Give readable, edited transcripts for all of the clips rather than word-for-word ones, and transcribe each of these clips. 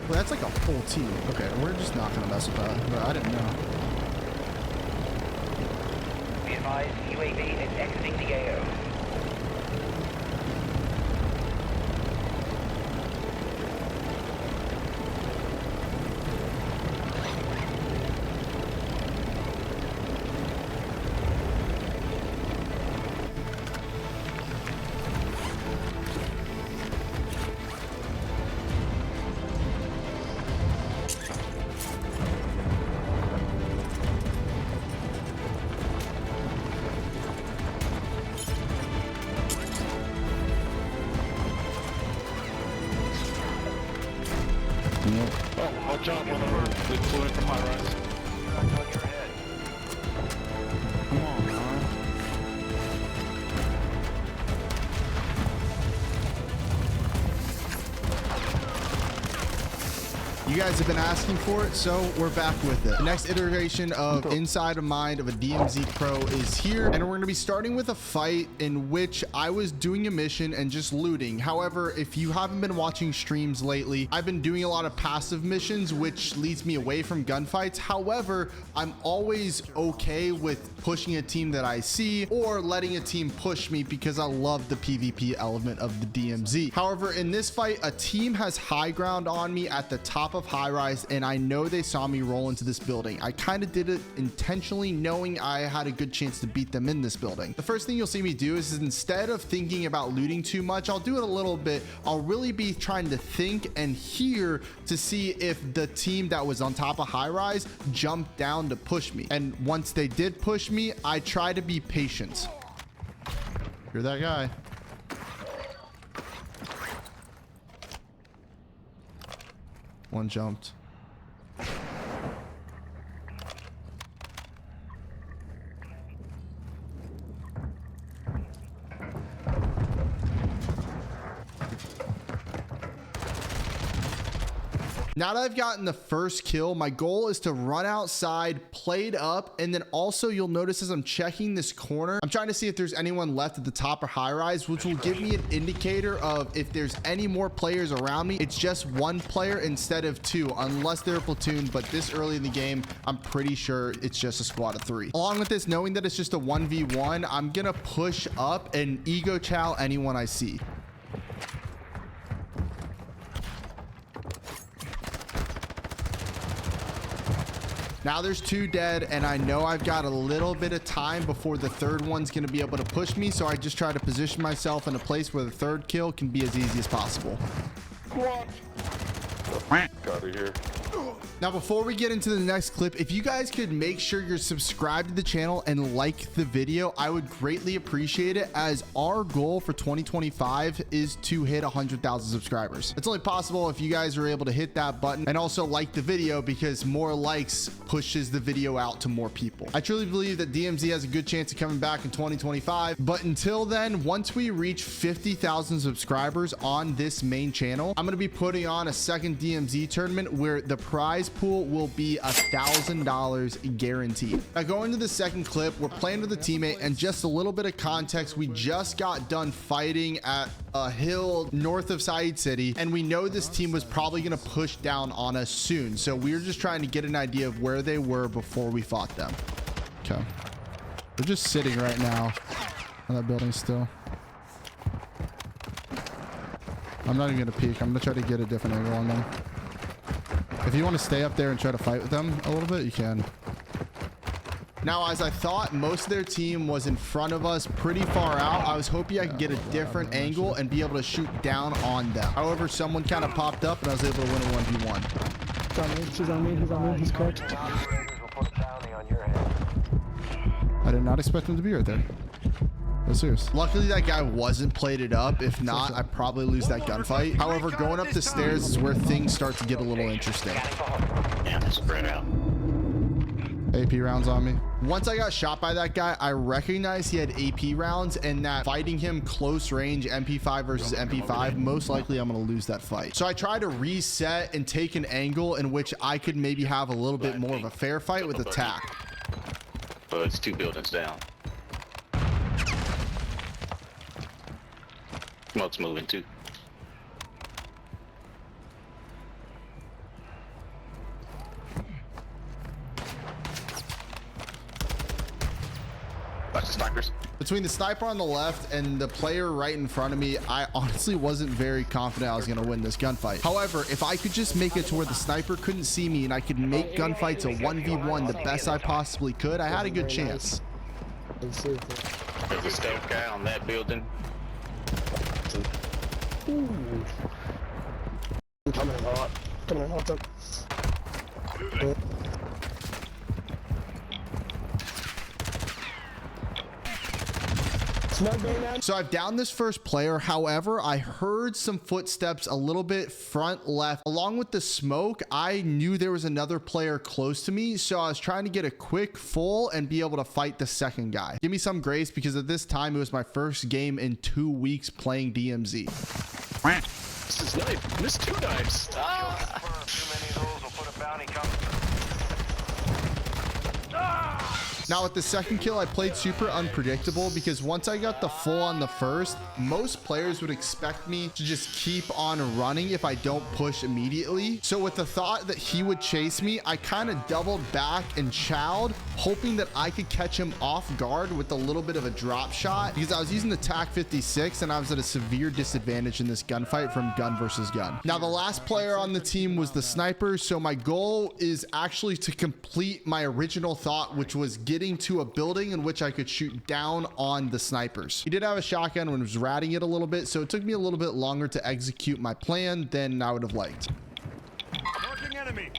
Well, that's like a full team. Okay, we're just not gonna mess with that. But I didn't know. Be advised, UAV is exiting the AO. Oh, watch out, mother. We flew in from high rise. On your head. Come on, man. You guys have been asking for it, so we're back with it. The next iteration of Inside of Mind of a DMZ Pro is here, and we're going to be starting with a fight in which I was doing a mission and just looting. However, if you haven't been watching streams lately, I've been doing a lot of passive missions, which leads me away from gunfights. However, I'm always okay with pushing a team that I see or letting a team push me because I love the PvP element of the DMZ. However, in this fight, a team has high ground on me at the top of high rise, and I know they saw me roll into this building. I kind of did it intentionally, knowing I had a good chance to beat them in this building. The first thing you'll see me do is instead of thinking about looting too much, I'll do it a little bit. I'll really be trying to think and hear to see if the team that was on top of high rise jumped down to push me. And once they did push me, I try to be patient. You're that guy. One jumped. Now that I've gotten the first kill, my goal is to run outside, play it up, and then also you'll notice as I'm checking this corner, I'm trying to see if there's anyone left at the top or high rise, which will give me an indicator of if there's any more players around me. It's just one player instead of two, unless they're a platoon, but this early in the game, I'm pretty sure it's just a squad of 3. Along with this, knowing that it's just a 1v1, I'm gonna push up and ego chow anyone I see. Now there's 2 dead, and I know I've got a little bit of time before the third one's going to be able to push me, so I just try to position myself in a place where the third kill can be as easy as possible. What? Out of here. Now, before we get into the next clip, if you guys could make sure you're subscribed to the channel and like the video, I would greatly appreciate it, as our goal for 2025 is to hit 100,000 subscribers. It's only possible if you guys are able to hit that button and also like the video, because more likes pushes the video out to more people. I truly believe that DMZ has a good chance of coming back in 2025, but until then, once we reach 50,000 subscribers on this main channel, I'm going to be putting on a second DMZ tournament where the prize pool will be $1,000 guaranteed. Now, going to the second clip, we're playing with a teammate, and just a little bit of context, we just got done fighting at a hill north of Sed City, and we know this team was probably going to push down on us soon, so we were just trying to get an idea of where they were before we fought them. Okay, they're just sitting right now on that building still. I'm not even gonna peek. I'm gonna try to get a different angle on them. If you want to stay up there and try to fight with them a little bit, you can. Now, as I thought most of their team was in front of us pretty far out, I was hoping I could get a different angle and be able to shoot down on them. However, someone kind of popped up and I was able to win a 1v1. He's on me, he's on me, he's on me, he's cracked. I did not expect him to be right there. No, serious. Luckily, that guy wasn't plated up. If not, I'd probably lose that gunfight. However, going up the stairs is where things start to get a little interesting. Yeah, they spread out. AP rounds on me. Once I got shot by that guy, I recognized he had AP rounds, and that fighting him close range MP5 versus MP5, most likely I'm going to lose that fight. So I tried to reset and take an angle in which I could maybe have a little bit more of a fair fight with attack. Oh, it's 2 buildings down. Smoke's moving too. Snipers. Between the sniper on the left and the player right in front of me, I honestly wasn't very confident I was going to win this gunfight. However, if I could just make it to where the sniper couldn't see me and I could make gunfights a 1v1 the best I possibly could, I had a good chance. There's a stealth guy on that building. Coming in hot. Coming in hot. So I've downed this first player. However, I heard some footsteps a little bit front left. Along with the smoke, I knew there was another player close to me. So I was trying to get a quick full and be able to fight the second guy. Give me some grace because at this time, it was my first game in 2 weeks playing DMZ. This is knife. Missed 2 knives. Too many of those will put a bounty coming. Now with the second kill, I played super unpredictable because once I got the full on the first, most players would expect me to just keep on running if I don't push immediately. So with the thought that he would chase me, I kind of doubled back and chowed, hoping that I could catch him off guard with a little bit of a drop shot because I was using the TAC 56 and I was at a severe disadvantage in this gunfight from gun versus gun. Now the last player on the team was the sniper. So my goal is actually to complete my original thought, which was getting to a building in which I could shoot down on the snipers. He did have a shotgun and was ratting it a little bit, so it took me a little bit longer to execute my plan than I would have liked. Marking enemy.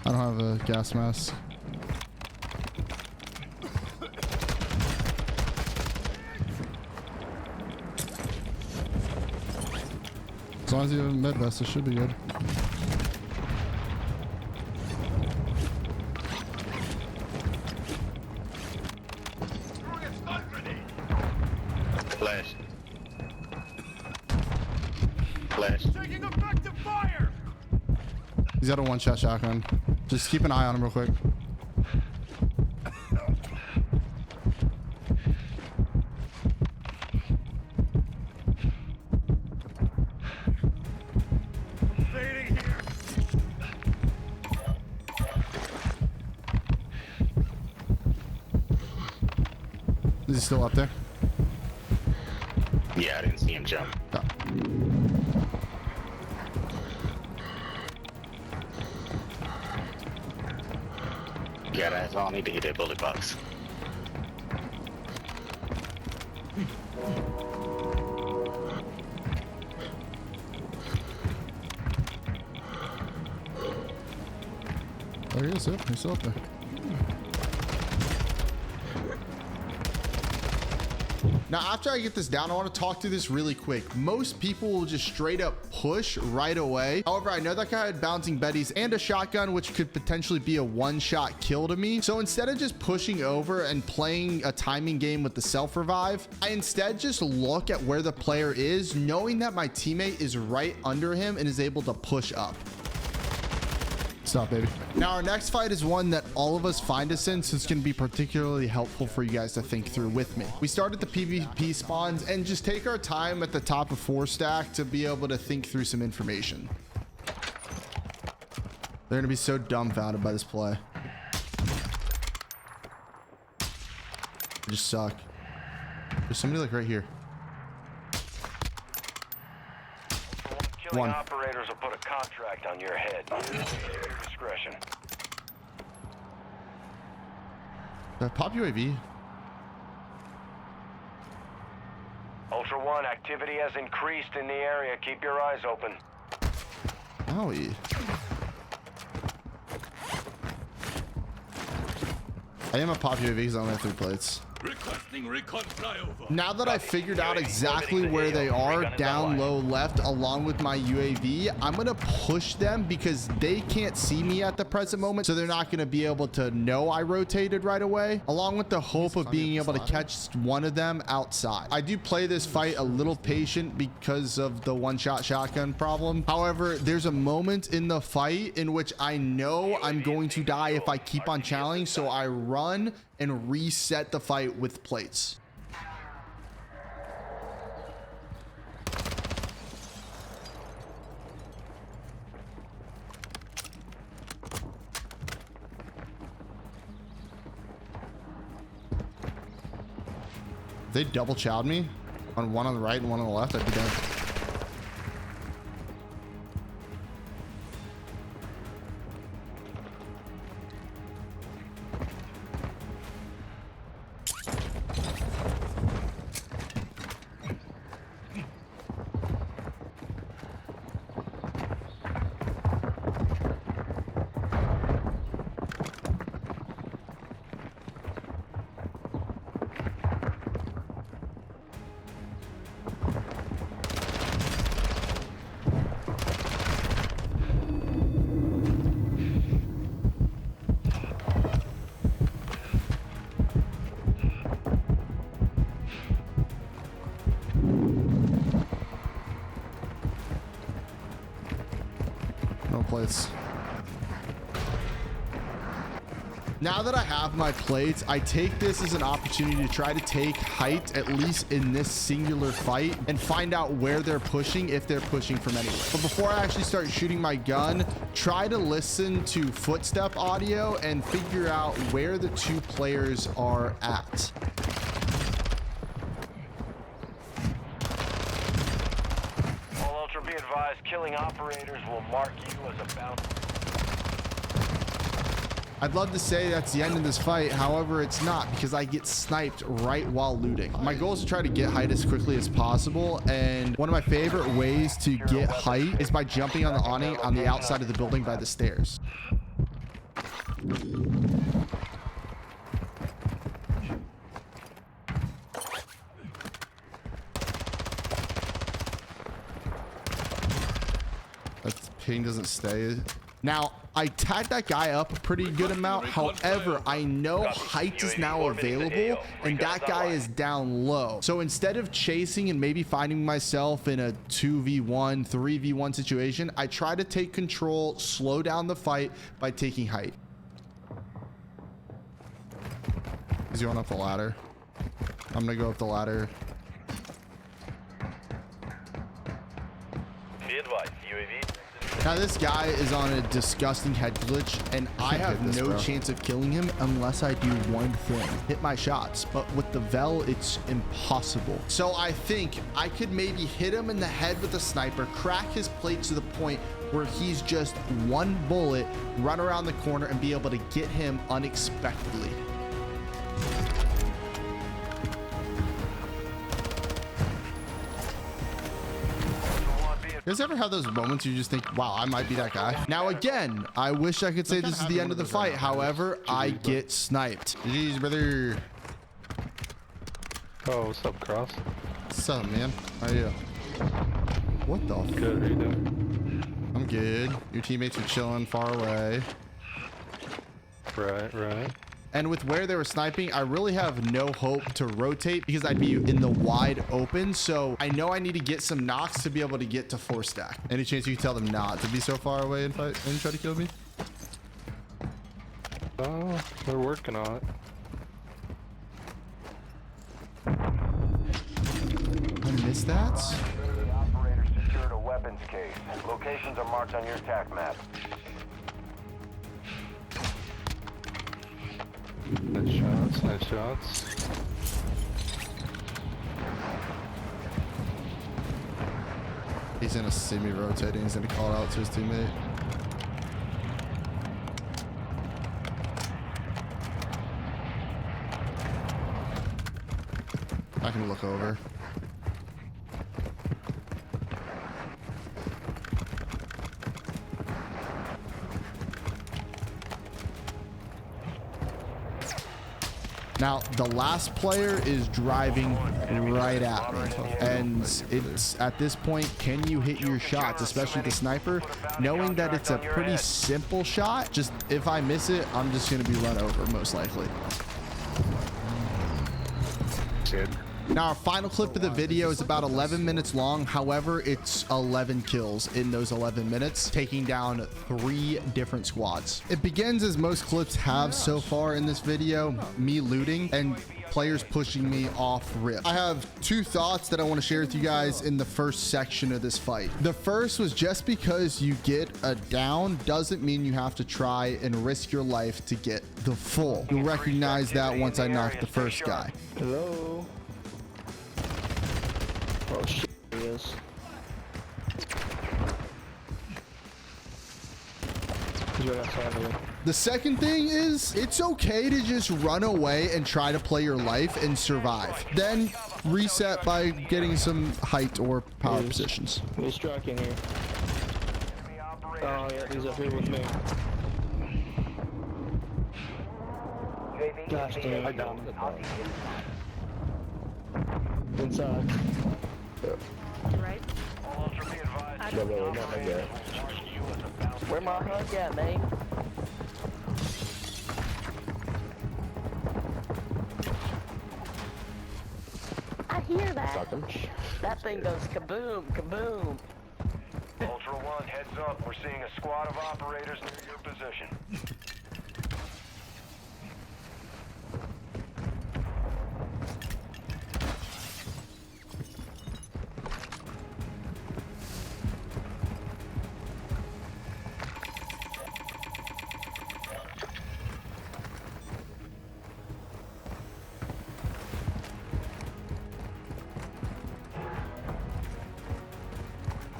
I don't have a gas mask. As long as you have a med vest, it should be good. Flash. Flash. Taking effective fire. He's got a one-shot shotgun. Just keep an eye on him real quick. Fading here. Is he still up there? Yeah, I didn't see him jump. No. Yeah, that's all I need to hit that bullet box. Oh, he is. Yep, he's still up there. Now, after I get this down, I want to talk through this really quick. Most people will just straight up push right away. However, I know that guy had bouncing betties and a shotgun, which could potentially be a one-shot kill to me. So instead of just pushing over and playing a timing game with the self-revive, I instead just look at where the player is, knowing that my teammate is right under him and is able to push up. Stop, baby. Now, our next fight is one that all of us find us in, so it's going to be particularly helpful for you guys to think through with me. We start at the PvP spawns and just take our time at the top of 4 stack to be able to think through some information. They're going to be so dumbfounded by this play. They just suck. There's somebody like right here. Killing operators will put a contract on your head. Your discretion. Pop UAV. Ultra One, activity has increased in the area. Keep your eyes open. Owie. I am a pop UAV because I only have 3 plates. Requesting recon flyover. Now that I figured out exactly where they are down low left along with my UAV, I'm going to push them because they can't see me at the present moment. So they're not going to be able to know I rotated right away, along with the hope of being able to catch one of them outside. I do play this fight a little patient because of the one-shot shotgun problem. However, there's a moment in the fight in which I know I'm going to die if I keep on challenging. So I run and reset the fight with plates. They double chowed me on one on the right and one on the left. I'd be dead. No plates. Now that I have my plates, I take this as an opportunity to try to take height, at least in this singular fight, and find out where they're pushing, if they're pushing from anywhere. But before I actually start shooting my gun, try to listen to footstep audio and figure out where the two players are at. All Ultra, be advised, killing operators will mark you as a bounty. I'd love to say that's the end of this fight. However, it's not, because I get sniped right while looting. My goal is to try to get height as quickly as possible. And one of my favorite ways to get height is by jumping on the awning on the outside of the building by the stairs. That ping doesn't stay. Now, I tagged that guy up a pretty good amount. However, I know height is now available and that guy is down low. So instead of chasing and maybe finding myself in a 2v1, 3v1 situation, I try to take control, slow down the fight by taking height. He's going up the ladder. I'm gonna go up the ladder. Be advised, UAV. Now this guy is on a disgusting head glitch and I have no chance of killing him unless I do one thing, hit my shots. But with the Vel, it's impossible. So I think I could maybe hit him in the head with a sniper, crack his plate to the point where he's just one bullet, run around the corner and be able to get him unexpectedly. You guys ever have those moments you just think, wow, I might be that guy? Now, again, I wish I could say this is the end of the fight. However, I get sniped. Jeez, brother. Oh, what's up, Cross? What's up, man? How are you? What the? Good, how you doing? I'm good. Your teammates are chilling far away. Right. And with where they were sniping, I really have no hope to rotate because I'd be in the wide open. So I know I need to get some knocks to be able to get to 4-stack. Any chance you can tell them not to be so far away and fight and try to kill me? Oh, they're working on it. I missed that. The operator secured a weapons case. Locations are marked on your TAC map. Nice shots. He's in a semi-rotating. He's gonna call it out to his teammate. I can look over. Now, the last player is driving right at me. And it's at this point, can you hit your shots, especially the sniper, knowing that it's a pretty simple shot? Just if I miss it, I'm just going to be run over, most likely. Sed. Now, our final clip of the video is about 11 minutes long. However, it's 11 kills in those 11 minutes, taking down 3 different squads. It begins as most clips have so far in this video, me looting and players pushing me off rip. I have 2 thoughts that I want to share with you guys in the first section of this fight. The first was just because you get a down doesn't mean you have to try and risk your life to get the full. You'll recognize that once I knock the first guy. Hello. Oh shit, he is. He's right outside here. The second thing is it's okay to just run away and try to play your life and survive. Then reset by getting some height or power positions. He's striking here. Oh yeah, he's up here with me. Gosh damn, I downed him. Inside. Right? Ultra, be advised. No, no, not like that. Where my hug at, man? I hear that. Fuck him. That thing goes kaboom, kaboom. Ultra One, heads up. We're seeing a squad of operators near your position.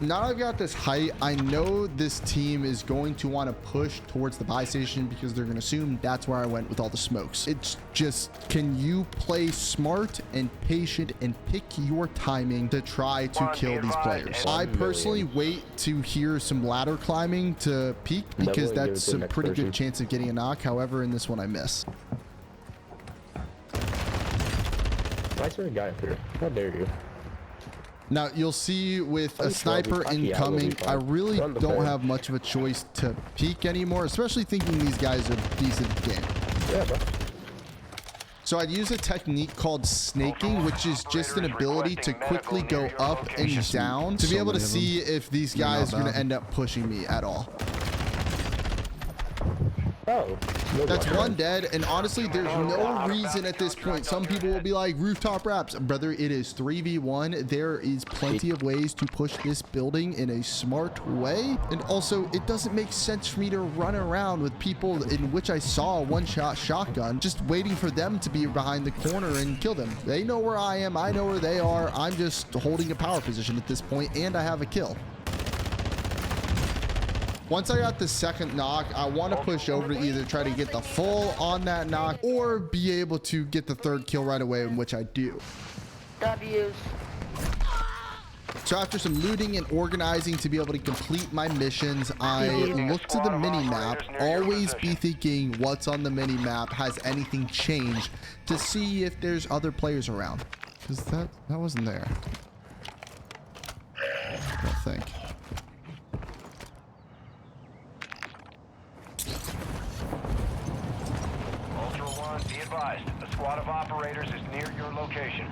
Now I've got this height, I know this team is going to want to push towards the buy station because they're going to assume that's where I went with all the smokes. It's just, can you play smart and patient and pick your timing to try to kill these players? I personally wait to hear some ladder climbing to peek because that's a pretty good chance of getting a knock. However, in this one I miss. Why is there a guy up here? How dare you? Now you'll see with a sniper incoming, I really don't have much of a choice to peek anymore, especially thinking these guys are decent at the game. Yeah, bro. So I'd use a technique called snaking, which is just an ability to quickly go up and down to be able to see if these guys are going to end up pushing me at all. Oh, no, That's one dead, and honestly, there's no reason at this point. Some people will be like, rooftop wraps. Brother, it is 3v1. There is plenty of ways to push this building in a smart way. And also, it doesn't make sense for me to run around with people in which I saw a one-shot shotgun, just waiting for them to be behind the corner and kill them. They know where I am. I know where they are. I'm just holding a power position at this point, and I have a kill. Once I got the second knock, I want to push over to either try to get the full on that knock or be able to get the third kill right away, in which I do. W's. So after some looting and organizing to be able to complete my missions, I look to the mini-map, always be thinking what's on the mini-map, has anything changed, to see if there's other players around. Because that wasn't there. I don't think. Be advised, a squad of operators is near your location.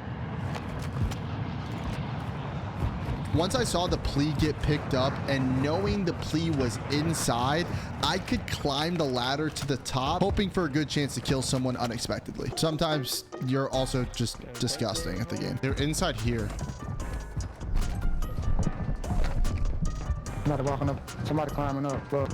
Once I saw the plea get picked up and knowing the plea was inside, I could climb the ladder to the top, hoping for a good chance to kill someone unexpectedly. Sometimes you're also just disgusting at the game. They're inside here. Somebody walking up. Somebody climbing up, bro.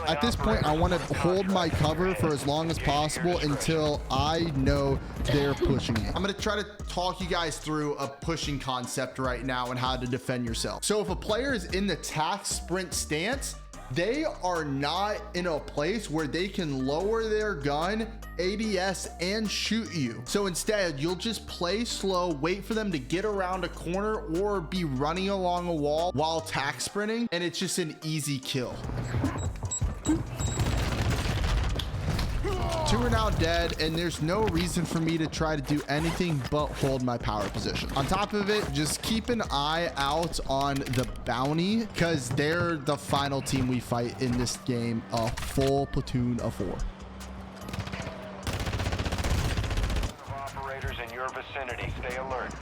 At this point, I want to hold my cover for as long as possible until I know they're pushing me. I'm going to try to talk you guys through a pushing concept right now and how to defend yourself. So if a player is in the tack sprint stance, they are not in a place where they can lower their gun, ADS, and shoot you. So instead, you'll just play slow, wait for them to get around a corner or be running along a wall while tack sprinting, and it's just an easy kill. 2 are now dead, and there's no reason for me to try to do anything but hold my power position. On top of it, just keep an eye out on the bounty, because they're the final team we fight in this game, a full platoon of 4. Operators in your vicinity, stay alert.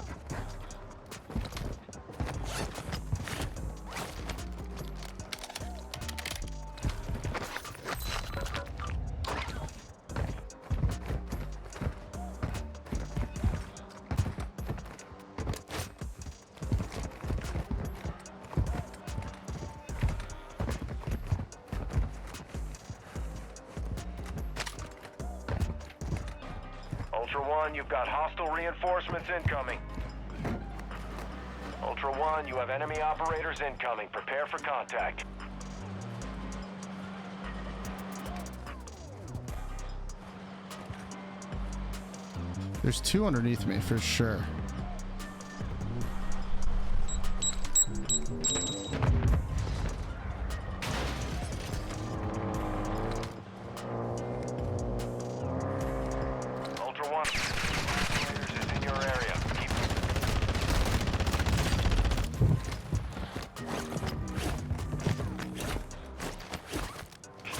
Ultra One, you've got hostile reinforcements incoming. Ultra One, you have enemy operators incoming. Prepare for contact. There's two underneath me for sure. Ultra One, operators is in your area. Keep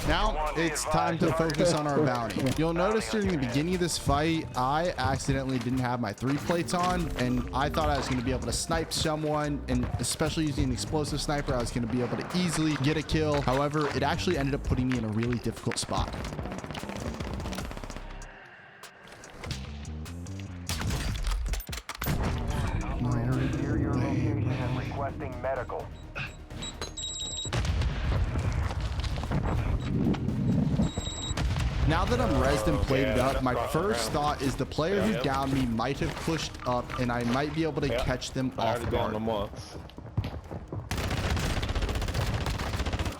Now it's time to focus on our bounty. You'll notice during the beginning of this fight, I accidentally didn't have my 3 plates on, and I thought I was going to be able to snipe someone, and especially using an explosive sniper, I was going to be able to easily get a kill. However, it actually ended up putting me in a really difficult spot. operators near your location and requesting medical. Now that I'm rezzed and plated up, my first thought is the player who downed me might have pushed up, and I might be able to catch them off guard.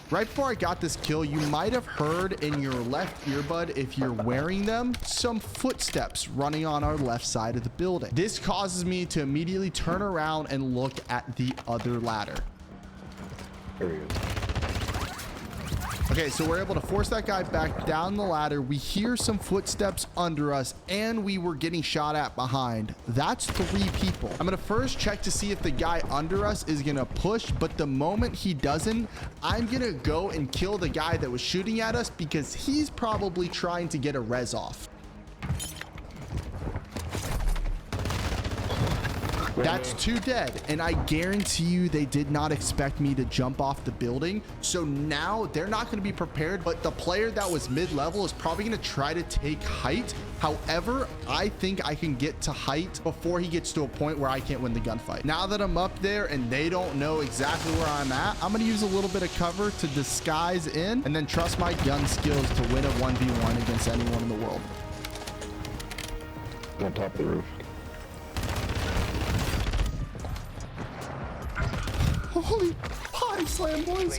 Right before I got this kill, you might have heard in your left earbud, if you're wearing them, some footsteps running on our left side of the building. This causes me to immediately turn around and look at the other ladder. There he is. Okay, so we're able to force that guy back down the ladder. We hear some footsteps under us, and we were getting shot at behind. That's 3 people. I'm gonna first check to see if the guy under us is gonna push, but the moment he doesn't, I'm gonna go and kill the guy that was shooting at us because he's probably trying to get a res off. That's 2 dead, and I guarantee you they did not expect me to jump off the building. So now they're not going to be prepared, but the player that was mid-level is probably going to try to take height. However, I think I can get to height before he gets to a point where I can't win the gunfight. Now that I'm up there and they don't know exactly where I'm at, I'm going to use a little bit of cover to disguise in and then trust my gun skills to win a 1v1 against anyone in the world. On top of the roof. Holy potty slam, boys.